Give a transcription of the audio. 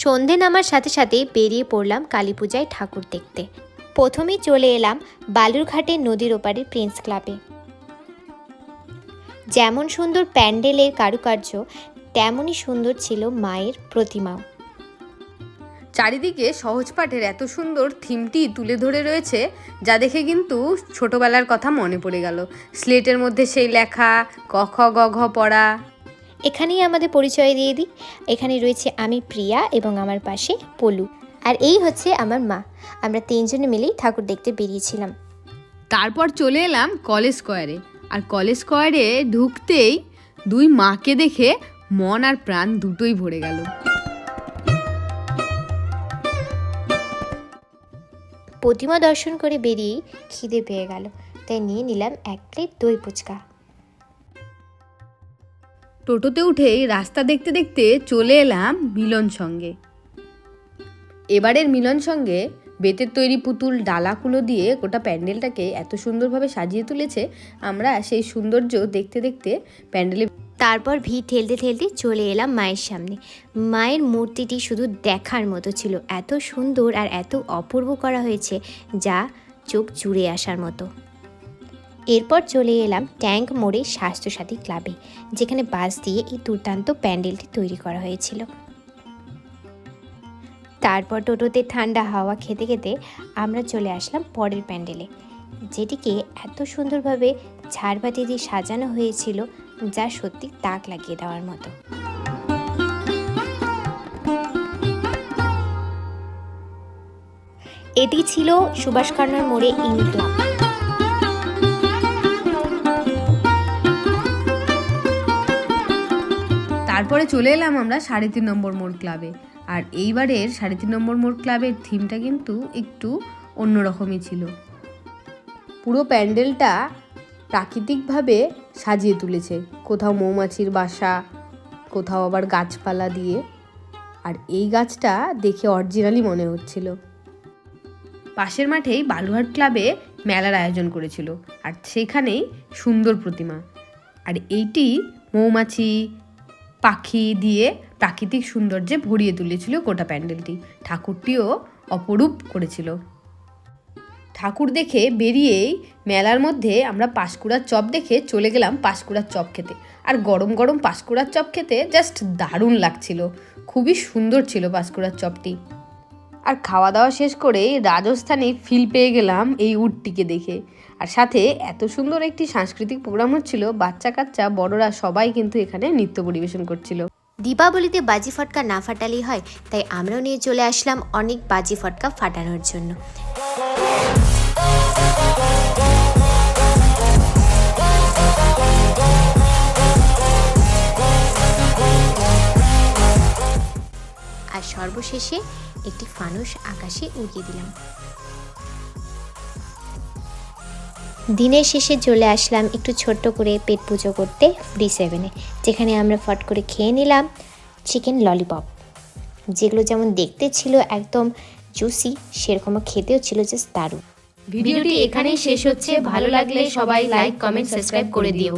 সন্ধে নামার সাথে সাথেই বেরিয়ে পড়লাম কালী পূজায় ঠাকুর দেখতে। প্রথমেই চলে এলাম বালুরঘাটের নদীর ওপারের প্রিন্স ক্লাবে। যেমন সুন্দর প্যান্ডেলের কারুকার্য, তেমনই সুন্দর ছিল মায়ের প্রতিমাও। চারিদিকে সহজপাঠের এত সুন্দর থিমটি তুলে ধরে রয়েছে, যা দেখে কিন্তু ছোটবেলার কথা মনে পড়ে গেল। স্লেটের মধ্যে সেই লেখা ক খ গ ঘ পড়া। এখানেই আমাদের পরিচয় দিয়ে দিই। এখানে রয়েছে আমি প্রিয়া এবং আমার পাশে পলু, আর এই হচ্ছে আমার মা। আমরা তিনজনে মিলেই ঠাকুর দেখতে বেরিয়েছিলাম। তারপর চলে এলাম কলেজ স্কোয়ারে। আর কলেজ স্কোয়ারে ঢুকতেই দুই মাকে দেখে মন আর প্রাণ দুটোই ভরে গেল। প্রতিমা দর্শন করে বেরিয়েই খিদে পেয়ে গেল, তাই নিয়ে নিলাম 1 প্লেট দই ফুচকা। টোটোতে উঠেই রাস্তা দেখতে দেখতে চলে এলাম মিলন সঙ্গে। এবারের মিলন সঙ্গে বেতের তৈরি পুতুল ডালাকুলো দিয়ে গোটা প্যান্ডেলটাকে এত সুন্দরভাবে সাজিয়ে তুলেছে, আমরা সেই সৌন্দর্য দেখতে দেখতে প্যান্ডেলে তারপর ভিড় ঠেলতে ঠেলতে চলে এলাম মায়ের সামনে। মায়ের মূর্তিটি শুধু দেখার মতো ছিল, এত সুন্দর আর এত অপূর্ব করা হয়েছে যা চোখ জুড়ে আসার মতো। এরপর চলে এলাম ট্যাঙ্ক মোড়ে স্বাস্থ্যসাথী ক্লাবে, যেখানে বাঁশ দিয়ে এই দুর্দান্ত প্যান্ডেলটি তৈরি করা হয়েছিল। তারপর টোটোতে ঠান্ডা হাওয়া খেতে খেতে আমরা চলে আসলাম পরের প্যান্ডেলে, যেটিকে এত সুন্দরভাবে ঝাড়বাতি দিয়ে সাজানো হয়েছিল যা সত্যি তাক লাগিয়ে দেওয়ার মতো। এটি ছিল সুভাষ কর্নার মোড়ে ইন ক্লাব। তারপরে চলে এলাম আমরা 3.5 নম্বর মোড় ক্লাবে। আর এইবারের 3.5 নম্বর মোড় ক্লাবের থিমটা কিন্তু একটু অন্যরকমই ছিল। পুরো প্যান্ডেলটা প্রাকৃতিকভাবে সাজিয়ে তুলেছে, কোথাও মৌমাছির বাসা, কোথাও আবার গাছপালা দিয়ে। আর এই গাছটা দেখে অরিজিনালি মনে হচ্ছিল। পাশের মাঠেই বালুরঘাট ক্লাবে মেলার আয়োজন করেছিল, আর সেখানেই সুন্দর প্রতিমা। আর এইটি মৌমাছি পাখি দিয়ে প্রাকৃতিক সৌন্দর্যে ভরিয়ে তুলেছিল গোটা প্যান্ডেলটি। ঠাকুরটিও অপরূপ করেছিল। ঠাকুর দেখে বেরিয়েই মেলার মধ্যে আমরা পাঁশকুড়ার চপ দেখে চলে গেলাম পাঁশকুড়ার চপ খেতে। আর গরম গরম পাঁশকুড়ার চপ খেতে জাস্ট দারুণ লাগছিল, খুবই সুন্দর ছিল পাঁশকুড়ার চপটি। আর খাওয়া দাওয়া শেষ করে রাজস্থানে ফিল পেয়ে গেলাম এই উটটিকে দেখে। আর সাথে এত সুন্দর একটি সাংস্কৃতিক প্রোগ্রাম হচ্ছিল, বাচ্চা কাচ্চা বড়রা সবাই কিন্তু এখানে নৃত্য পরিবেশন করছিল। দীপাবলিতে বাজি ফটকা না ফাটালেই হয়, তাই আমরাও নিয়ে চলে আসলাম অনেক বাজি ফটকা ফাটানোর জন্য। আর সর্বশেষে একটি ফানুস আকাশে উড়িয়ে দিলাম। দিনের শেষে চলে আসলাম একটু ছোট্ট করে পেট পুজো করতে ফুডি7-এ, যেখানে আমরা ফট করে খেয়ে নিলাম চিকেন ললিপপ, যেগুলো যেমন দেখতে ছিল একদম জুসি, সেরকমও খেতেও ছিল জাস্ট দারুণ। ভিডিওটি এখানেই শেষ হচ্ছে। ভালো লাগলে সবাই লাইক, কমেন্ট, সাবস্ক্রাইব করে দিও।